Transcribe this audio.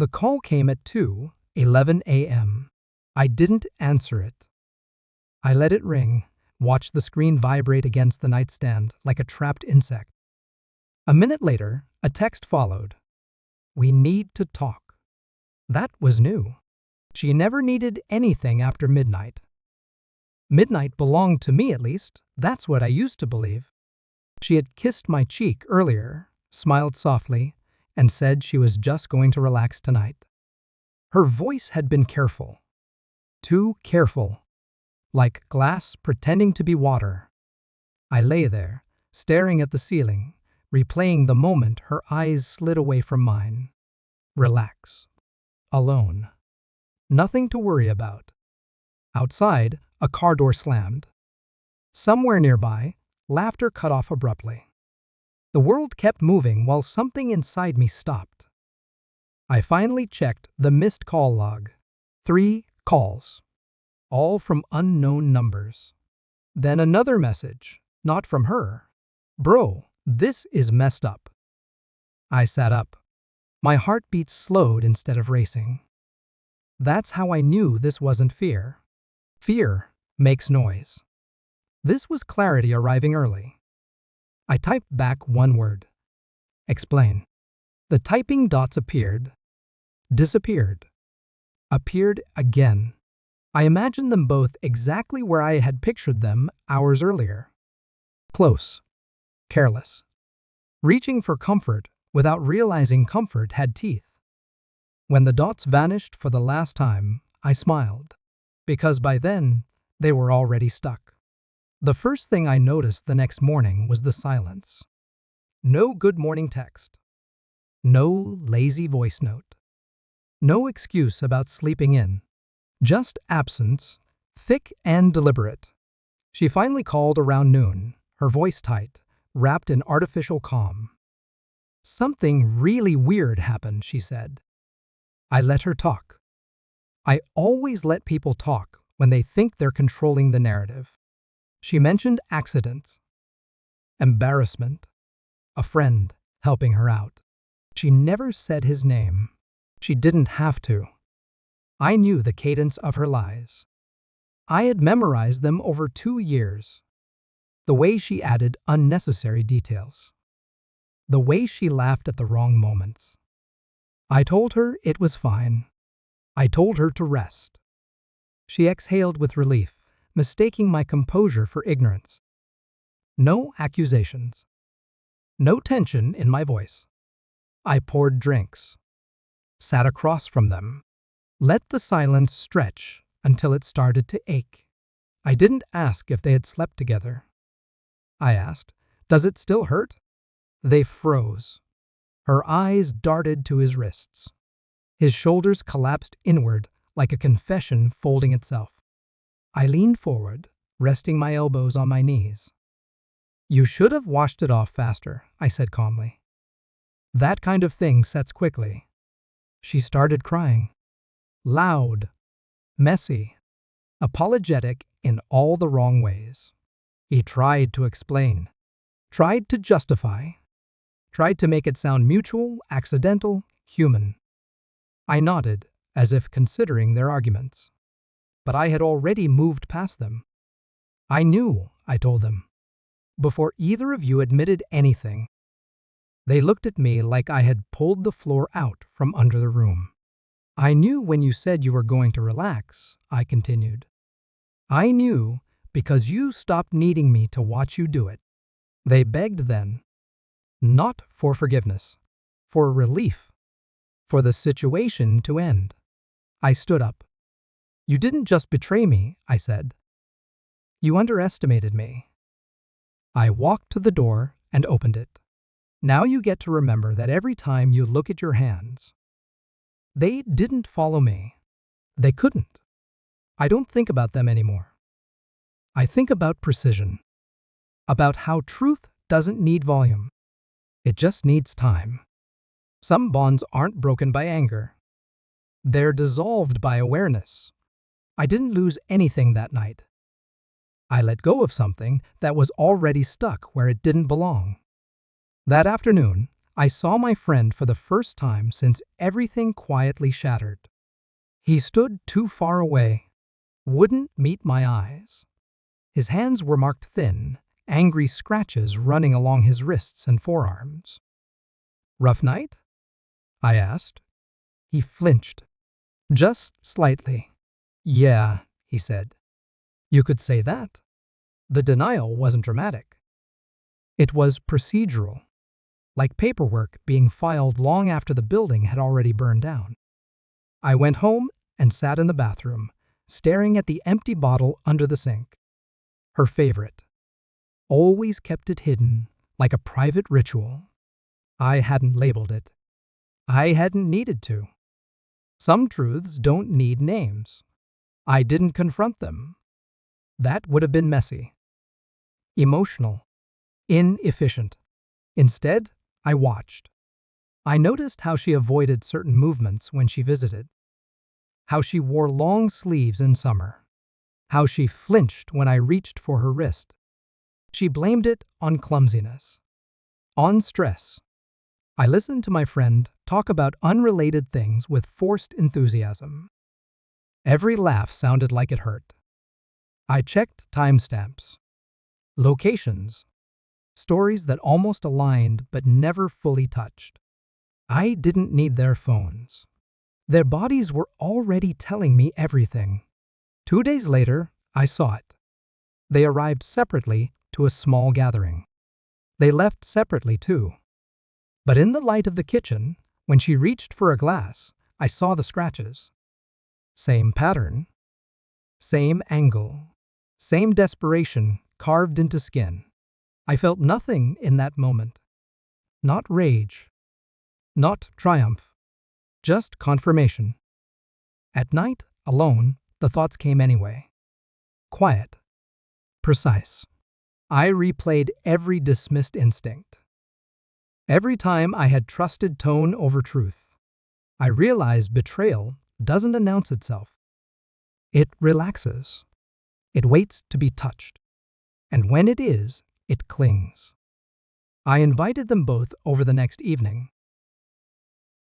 The call came at 2:11 a.m. I didn't answer it. I let it ring, watched the screen vibrate against the nightstand like a trapped insect. A minute later, a text followed. "We need to talk." That was new. She never needed anything after midnight. Midnight belonged to me, at least. That's what I used to believe. She had kissed my cheek earlier, smiled softly, and said she was just going to relax tonight. Her voice had been careful. Too careful. Like glass pretending to be water. I lay there, staring at the ceiling, replaying the moment her eyes slid away from mine. Relax. Alone. Nothing to worry about. Outside, a car door slammed. Somewhere nearby, laughter cut off abruptly. The world kept moving while something inside me stopped. I finally checked the missed call log. 3 calls. All from unknown numbers. Then another message, not from her. "Bro, this is messed up." I sat up. My heartbeat slowed instead of racing. That's how I knew this wasn't fear. Fear makes noise. This was clarity arriving early. I typed back one word. Explain. The typing dots appeared, disappeared, appeared again. I imagined them both exactly where I had pictured them hours earlier. Close. Careless. Reaching for comfort without realizing comfort had teeth. When the dots vanished for the last time, I smiled, because by then, they were already stuck. The first thing I noticed the next morning was the silence. No good morning text. No lazy voice note. No excuse about sleeping in. Just absence, thick and deliberate. She finally called around noon, her voice tight, wrapped in artificial calm. "Something really weird happened," she said. I let her talk. I always let people talk when they think they're controlling the narrative. She mentioned accidents, embarrassment, a friend helping her out. She never said his name. She didn't have to. I knew the cadence of her lies. I had memorized them over 2 years. The way she added unnecessary details. The way she laughed at the wrong moments. I told her it was fine. I told her to rest. She exhaled with relief, mistaking my composure for ignorance. No accusations. No tension in my voice. I poured drinks. Sat across from them. Let the silence stretch until it started to ache. I didn't ask if they had slept together. I asked, "Does it still hurt?" They froze. Her eyes darted to his wrists. His shoulders collapsed inward like a confession folding itself. I leaned forward, resting my elbows on my knees. "You should have washed it off faster," I said calmly. "That kind of thing sets quickly." She started crying. Loud, messy, apologetic in all the wrong ways. He tried to explain, tried to justify, tried to make it sound mutual, accidental, human. I nodded, as if considering their arguments. But I had already moved past them. "I knew," I told them, "before either of you admitted anything." They looked at me like I had pulled the floor out from under the room. "I knew when you said you were going to relax," I continued. "I knew because you stopped needing me to watch you do it." They begged then. Not for forgiveness, for relief, for the situation to end. I stood up. "You didn't just betray me," I said. "You underestimated me." I walked to the door and opened it. "Now you get to remember that every time you look at your hands." They didn't follow me. They couldn't. I don't think about them anymore. I think about precision. About how truth doesn't need volume. It just needs time. Some bonds aren't broken by anger. They're dissolved by awareness. I didn't lose anything that night. I let go of something that was already stuck where it didn't belong. That afternoon, I saw my friend for the first time since everything quietly shattered. He stood too far away, wouldn't meet my eyes. His hands were marked thin, angry scratches running along his wrists and forearms. "Rough night?" I asked. He flinched, just slightly. "Yeah," he said. "You could say that." The denial wasn't dramatic. It was procedural, like paperwork being filed long after the building had already burned down. I went home and sat in the bathroom, staring at the empty bottle under the sink. Her favorite. Always kept it hidden, like a private ritual. I hadn't labeled it. I hadn't needed to. Some truths don't need names. I didn't confront them. That would have been messy, emotional, inefficient. Instead, I watched. I noticed how she avoided certain movements when she visited, how she wore long sleeves in summer, how she flinched when I reached for her wrist. She blamed it on clumsiness, on stress. I listened to my friend talk about unrelated things with forced enthusiasm. Every laugh sounded like it hurt. I checked timestamps, locations, stories that almost aligned but never fully touched. I didn't need their phones. Their bodies were already telling me everything. 2 days later, I saw it. They arrived separately to a small gathering. They left separately too. But in the light of the kitchen, when she reached for a glass, I saw the scratches. Same pattern, same angle, same desperation carved into skin. I felt nothing in that moment. Not rage, not triumph, just confirmation. At night, alone, the thoughts came anyway. Quiet, precise. I replayed every dismissed instinct. Every time I had trusted tone over truth, I realized betrayal doesn't announce itself. It relaxes. It waits to be touched. And when it is, it clings. I invited them both over the next evening.